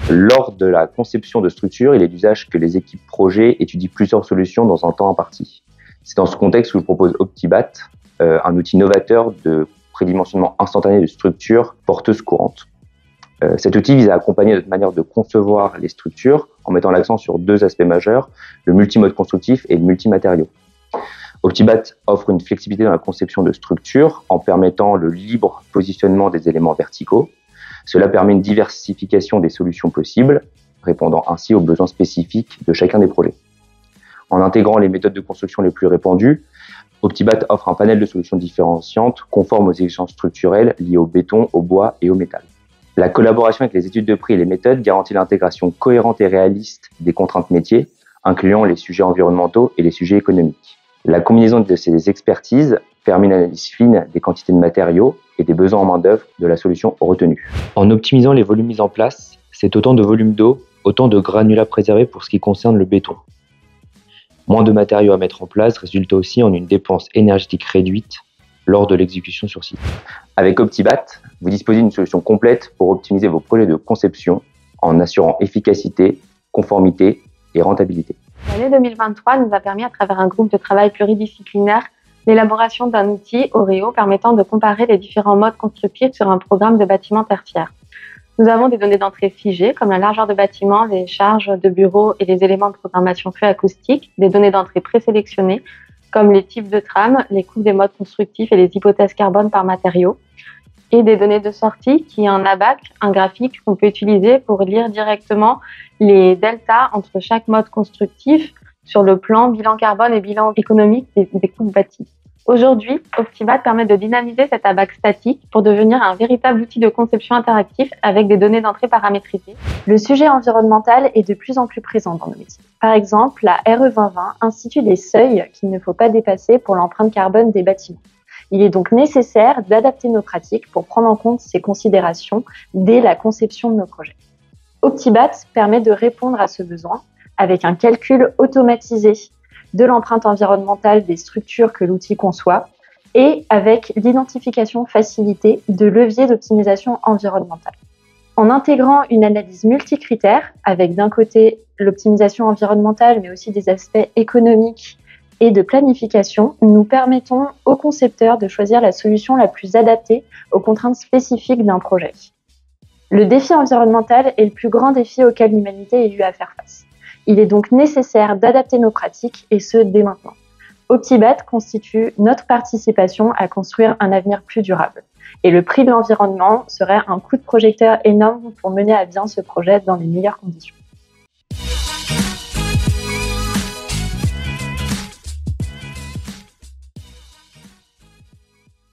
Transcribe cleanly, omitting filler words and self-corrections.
Lors de la conception de structures, il est d'usage que les équipes projets étudient plusieurs solutions dans un temps imparti. C'est dans ce contexte que je propose Optibat, un outil novateur de prédimensionnement instantané de structures porteuses courantes. Cet outil vise à accompagner notre manière de concevoir les structures en mettant l'accent sur deux aspects majeurs, le multimode constructif et le multimatériau. Optibat offre une flexibilité dans la conception de structures en permettant le libre positionnement des éléments verticaux. Cela permet une diversification des solutions possibles, répondant ainsi aux besoins spécifiques de chacun des projets. En intégrant les méthodes de construction les plus répandues, Optibat offre un panel de solutions différenciantes conformes aux exigences structurelles liées au béton, au bois et au métal. La collaboration avec les études de prix et les méthodes garantit l'intégration cohérente et réaliste des contraintes métiers, incluant les sujets environnementaux et les sujets économiques. La combinaison de ces expertises permet une analyse fine des quantités de matériaux et des besoins en main-d'œuvre de la solution retenue. En optimisant les volumes mis en place, c'est autant de volume d'eau, autant de granulats préservés pour ce qui concerne le béton. Moins de matériaux à mettre en place résulte aussi en une dépense énergétique réduite lors de l'exécution sur site. Avec Optibat, vous disposez d'une solution complète pour optimiser vos projets de conception en assurant efficacité, conformité et rentabilité. L'année 2023 nous a permis, à travers un groupe de travail pluridisciplinaire, l'élaboration d'un outil Oreo permettant de comparer les différents modes constructifs sur un programme de bâtiment tertiaire. Nous avons des données d'entrée figées, comme la largeur de bâtiment, les charges de bureaux et les éléments de programmation feu acoustique, des données d'entrée présélectionnées, comme les types de trames, les coûts des modes constructifs et les hypothèses carbone par matériau, et des données de sortie qui est un ABAC, un graphique qu'on peut utiliser pour lire directement les deltas entre chaque mode constructif sur le plan bilan carbone et bilan économique des coûts bâtis. Aujourd'hui, Optibat permet de dynamiser cet ABAC statique pour devenir un véritable outil de conception interactif avec des données d'entrée paramétrisées. Le sujet environnemental est de plus en plus présent dans nos métiers. Par exemple, la RE 2020 institue des seuils qu'il ne faut pas dépasser pour l'empreinte carbone des bâtiments. Il est donc nécessaire d'adapter nos pratiques pour prendre en compte ces considérations dès la conception de nos projets. Optibat permet de répondre à ce besoin avec un calcul automatisé de l'empreinte environnementale des structures que l'outil conçoit et avec l'identification facilitée de leviers d'optimisation environnementale. En intégrant une analyse multicritère avec d'un côté l'optimisation environnementale mais aussi des aspects économiques et de planification, nous permettons aux concepteurs de choisir la solution la plus adaptée aux contraintes spécifiques d'un projet. Le défi environnemental est le plus grand défi auquel l'humanité ait eu à faire face. Il est donc nécessaire d'adapter nos pratiques et ce, dès maintenant. Optibat constitue notre participation à construire un avenir plus durable. Et le prix de l'environnement serait un coup de projecteur énorme pour mener à bien ce projet dans les meilleures conditions.